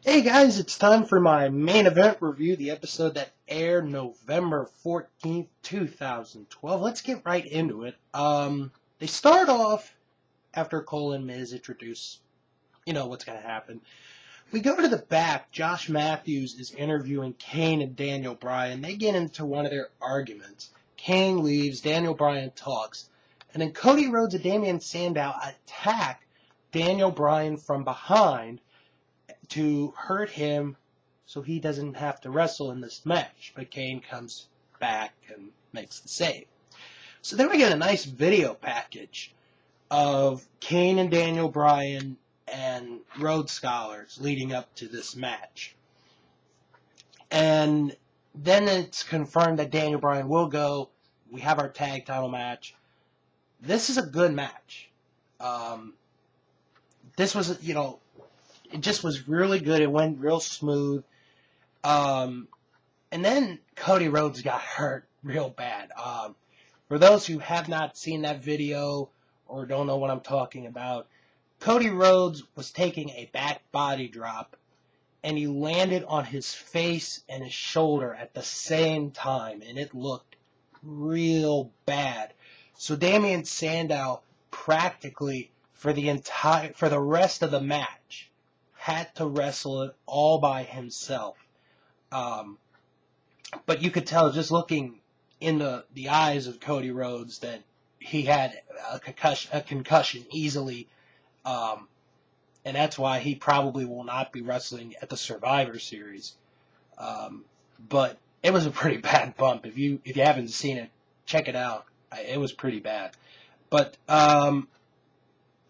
Hey guys, it's time for my main event review, the episode that aired November 14th, 2012. Let's get right into it. They start off after Cole and Miz introduce, what's going to happen. We go to the back. Josh Matthews is interviewing Kane and Daniel Bryan. They get into one of their arguments. Kane leaves, Daniel Bryan talks, and then Cody Rhodes and Damian Sandow attack Daniel Bryan from behind to hurt him so he doesn't have to wrestle in this match. But Kane comes back and makes the save. So then we get a nice video package of Kane and Daniel Bryan and Rhodes Scholars leading up to this match. And then it's confirmed that Daniel Bryan will go. We have our tag title match. This is a good match. This was, it just was really good. It went real smooth. And then Cody Rhodes got hurt real bad. For those who have not seen that video or don't know what I'm talking about, Cody Rhodes was taking a back body drop, and he landed on his face and his shoulder at the same time, and it looked real bad. So Damian Sandow practically for the rest of the match had to wrestle it all by himself. But you could tell just looking in the eyes of Cody Rhodes that he had a concussion easily. And that's why he probably will not be wrestling at the Survivor Series. But it was a pretty bad bump. If you haven't seen it, check it out. It was pretty bad. But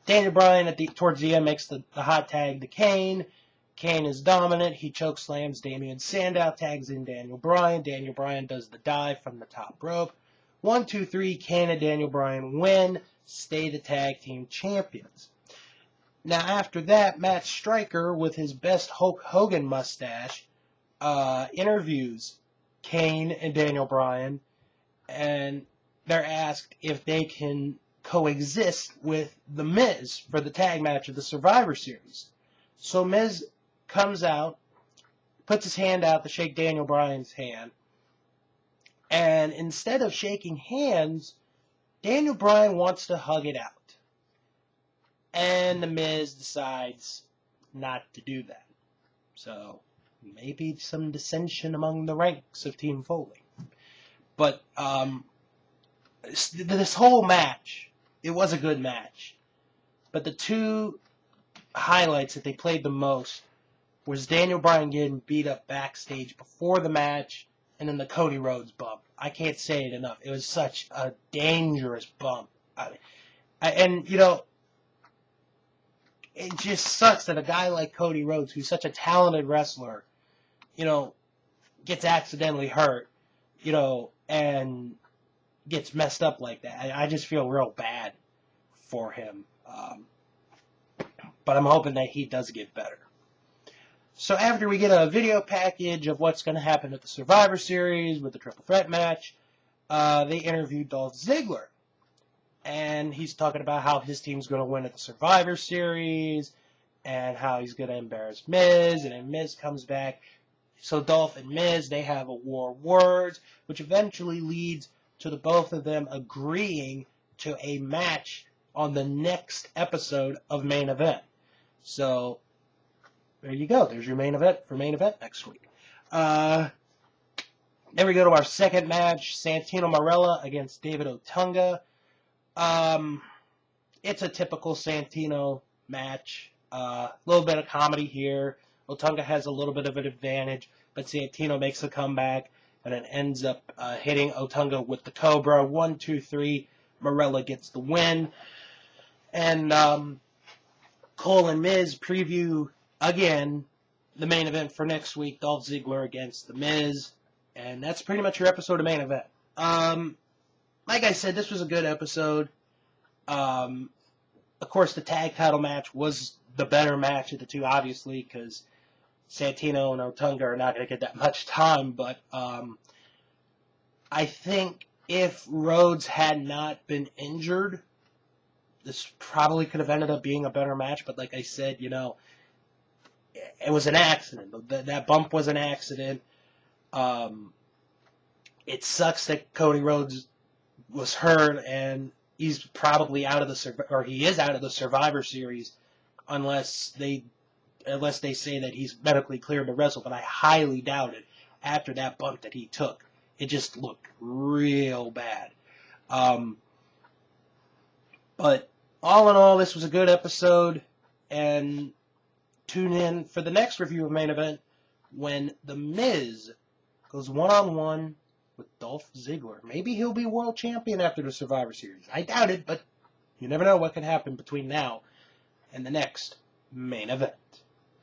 Daniel Bryan towards the end makes the hot tag to Kane. Kane is dominant. He chokeslams Damian Sandow, tags in Daniel Bryan. Daniel Bryan does the dive from the top rope. 1, 2, 3, Kane and Daniel Bryan win, stay the tag team champions. Now after that, Matt Striker, with his best Hulk Hogan mustache, interviews Kane and Daniel Bryan, and they're asked if they can coexist with The Miz for the tag match of the Survivor Series. So Miz comes out, puts his hand out to shake Daniel Bryan's hand, and instead of shaking hands, Daniel Bryan wants to hug it out. And The Miz decides not to do that. So maybe some dissension among the ranks of Team Foley. But this whole match, it was a good match. But the two highlights that they played the most was Daniel Bryan getting beat up backstage before the match, and then the Cody Rhodes bump. I can't say it enough. It was such a dangerous bump. It just sucks that a guy like Cody Rhodes, who's such a talented wrestler, gets accidentally hurt, and gets messed up like that. I just feel real bad for him. But I'm hoping that he does get better. So after we get a video package of what's going to happen at the Survivor Series with the Triple Threat match, they interviewed Dolph Ziggler. And he's talking about how his team's going to win at the Survivor Series and how he's going to embarrass Miz. And then Miz comes back. So Dolph and Miz, they have a war of words, which eventually leads to the both of them agreeing to a match on the next episode of Main Event. So there you go. There's your main event for Main Event next week. Then we go to our second match, Santino Marella against David Otunga. It's a typical Santino match. A little bit of comedy here. Otunga has a little bit of an advantage, but Santino makes a comeback and then ends up hitting Otunga with the Cobra. 1, 2, 3. Marella gets the win. And Cole and Miz preview again the main event for next week, Dolph Ziggler against The Miz. And that's pretty much your episode of Main Event. Like I said, this was a good episode. Of course, the tag title match was the better match of the two, obviously, because Santino and Otunga are not going to get that much time. But I think if Rhodes had not been injured, this probably could have ended up being a better match. But like I said, it was an accident. That bump was an accident. It sucks that Cody Rhodes was hurt, and he's probably out of he is out of the Survivor Series unless they say that he's medically cleared to wrestle. But I highly doubt it after that bump that he took. It just looked real bad. But all in all, this was a good episode, and tune in for the next review of Main Event when The Miz goes one-on-one with Dolph Ziggler. Maybe he'll be world champion after the Survivor Series. I doubt it, but you never know what could happen between now and the next Main Event.